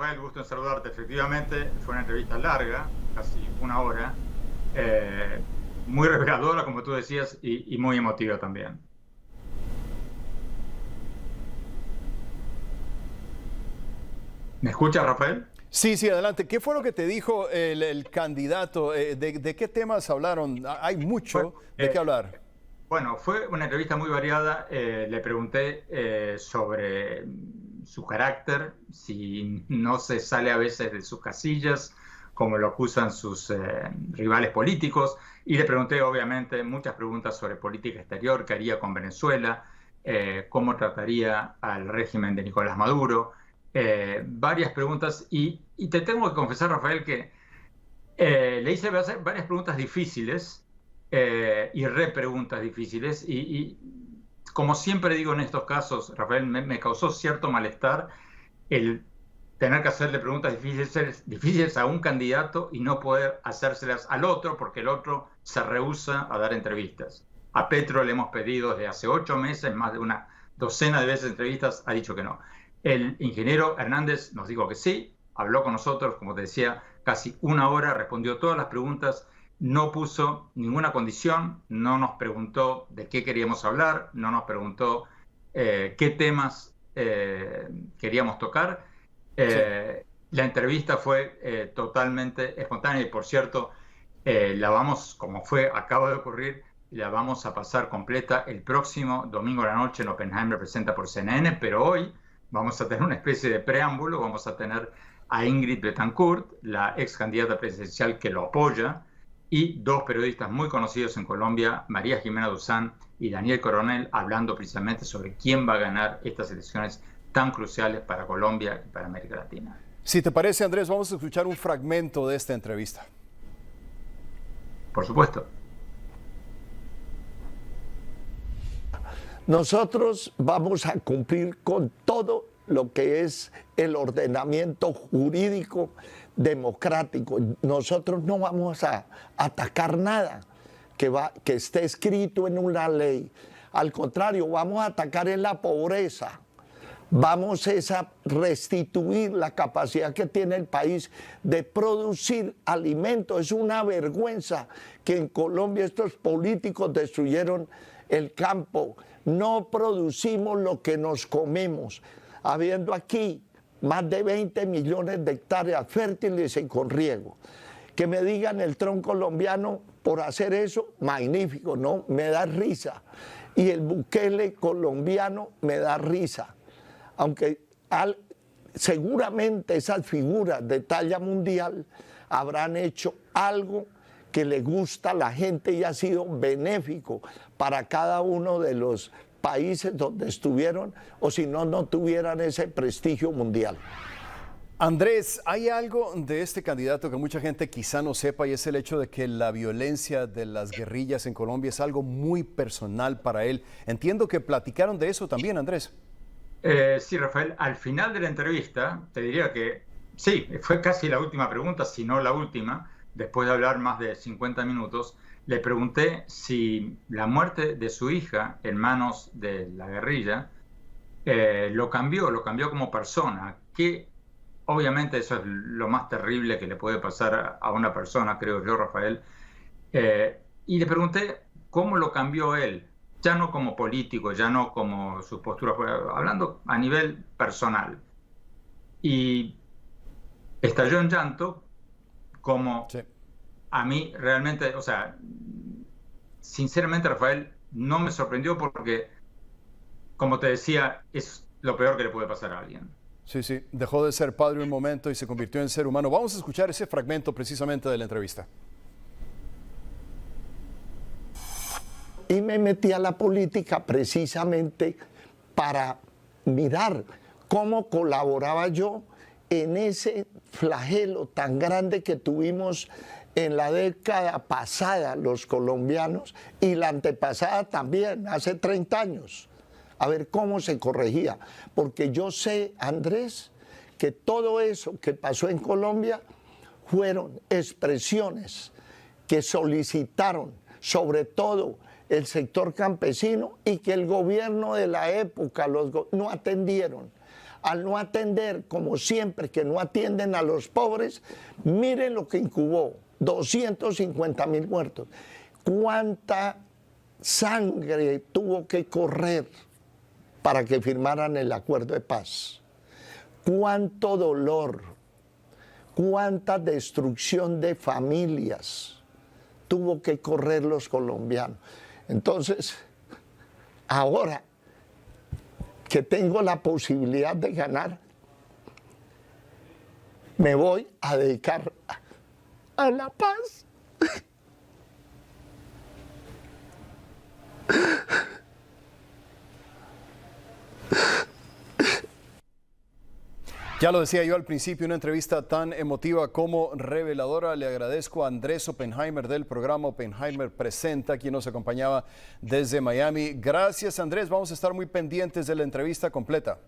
Rafael, gusto en saludarte. Efectivamente, fue una entrevista larga, casi una hora, muy reveladora, como tú decías, y muy emotiva también. ¿Me escuchas, Rafael? Sí, sí, adelante. ¿Qué fue lo que te dijo el candidato? ¿De qué temas hablaron? Hay Bueno, mucho de qué eh, hablar. bueno, fue una entrevista muy variada. Le pregunté sobre su carácter, si no se sale a veces de sus casillas, como lo acusan sus rivales políticos. Y le pregunté, obviamente, muchas preguntas sobre política exterior, qué haría con Venezuela, cómo trataría al régimen de Nicolás Maduro. Varias preguntas. Y te tengo que confesar, Rafael, que le hice varias preguntas difíciles y repreguntas difíciles y como siempre digo en estos casos, Rafael, me causó cierto malestar el tener que hacerle preguntas difíciles a un candidato y no poder hacérselas al otro porque el otro se rehúsa a dar entrevistas. A Petro le hemos pedido desde hace 8 meses, más de una docena de veces entrevistas, ha dicho que no. El ingeniero Hernández nos dijo que sí, habló con nosotros, como te decía, casi una hora, respondió todas las preguntas, no puso ninguna condición, no nos preguntó de qué queríamos hablar, no nos preguntó qué temas queríamos tocar. Sí. La entrevista fue totalmente espontánea y, por cierto, la vamos, como acaba de ocurrir, la vamos a pasar completa el próximo domingo a la noche en Oppenheimer presenta por CNN, pero hoy vamos a tener una especie de preámbulo, vamos a tener a Ingrid Betancourt, la ex candidata presidencial que lo apoya, y dos periodistas muy conocidos en Colombia, María Jimena Duzán y Daniel Coronel, hablando precisamente sobre quién va a ganar estas elecciones tan cruciales para Colombia y para América Latina. Si te parece, Andrés, vamos a escuchar un fragmento de esta entrevista. Por supuesto. Nosotros vamos a cumplir con todo lo que es el ordenamiento jurídico democrático. Nosotros no vamos a atacar nada que esté escrito en una ley. Al contrario, vamos a atacar en la pobreza. Vamos a restituir la capacidad que tiene el país de producir alimentos. Es una vergüenza que en Colombia estos políticos destruyeron el campo. No producimos lo que nos comemos, habiendo aquí más de 20 millones de hectáreas fértiles y con riego. Que me digan el tronco colombiano por hacer eso, magnífico, no, me da risa. Y el Bukele colombiano me da risa. Aunque seguramente esas figuras de talla mundial habrán hecho algo que le gusta a la gente y ha sido benéfico para cada uno de los países donde estuvieron, o si no, no tuvieran ese prestigio mundial. Andrés, hay algo de este candidato que mucha gente quizá no sepa y es el hecho de que la violencia de las guerrillas en Colombia es algo muy personal para él. Entiendo que platicaron de eso también, Andrés. Sí, Rafael, al final de la entrevista te diría que sí, fue casi la última pregunta, si no la última, después de hablar más de 50 minutos, le pregunté si la muerte de su hija en manos de la guerrilla lo cambió como persona, que obviamente eso es lo más terrible que le puede pasar a una persona, creo yo, Rafael. Y le pregunté cómo lo cambió él, ya no como político, ya no como su postura, hablando a nivel personal. Y estalló en llanto, como Sí. a mí realmente, o sea, sinceramente, Rafael, no me sorprendió porque, como te decía, es lo peor que le puede pasar a alguien. Sí, sí, dejó de ser padre un momento y se convirtió en ser humano. Vamos a escuchar ese fragmento precisamente de la entrevista. Y me metí a la política precisamente para mirar cómo colaboraba yo en ese flagelo tan grande que tuvimos en la década pasada los colombianos y la antepasada también, hace 30 años. A ver cómo se corregía. Porque yo sé, Andrés, que todo eso que pasó en Colombia fueron expresiones que solicitaron, sobre todo el sector campesino, y que el gobierno de la época no atendieron. al no atender, como siempre, que no atienden a los pobres, miren lo que incubó, 250.000 muertos. ¿Cuánta sangre tuvo que correr para que firmaran el acuerdo de paz? ¿Cuánto dolor? ¿Cuánta destrucción de familias tuvo que correr los colombianos? Entonces, ahora que tengo la posibilidad de ganar, me voy a dedicar a la paz. Ya lo decía yo al principio, una entrevista tan emotiva como reveladora. Le agradezco a Andrés Oppenheimer del programa Oppenheimer Presenta, quien nos acompañaba desde Miami. Gracias, Andrés. Vamos a estar muy pendientes de la entrevista completa.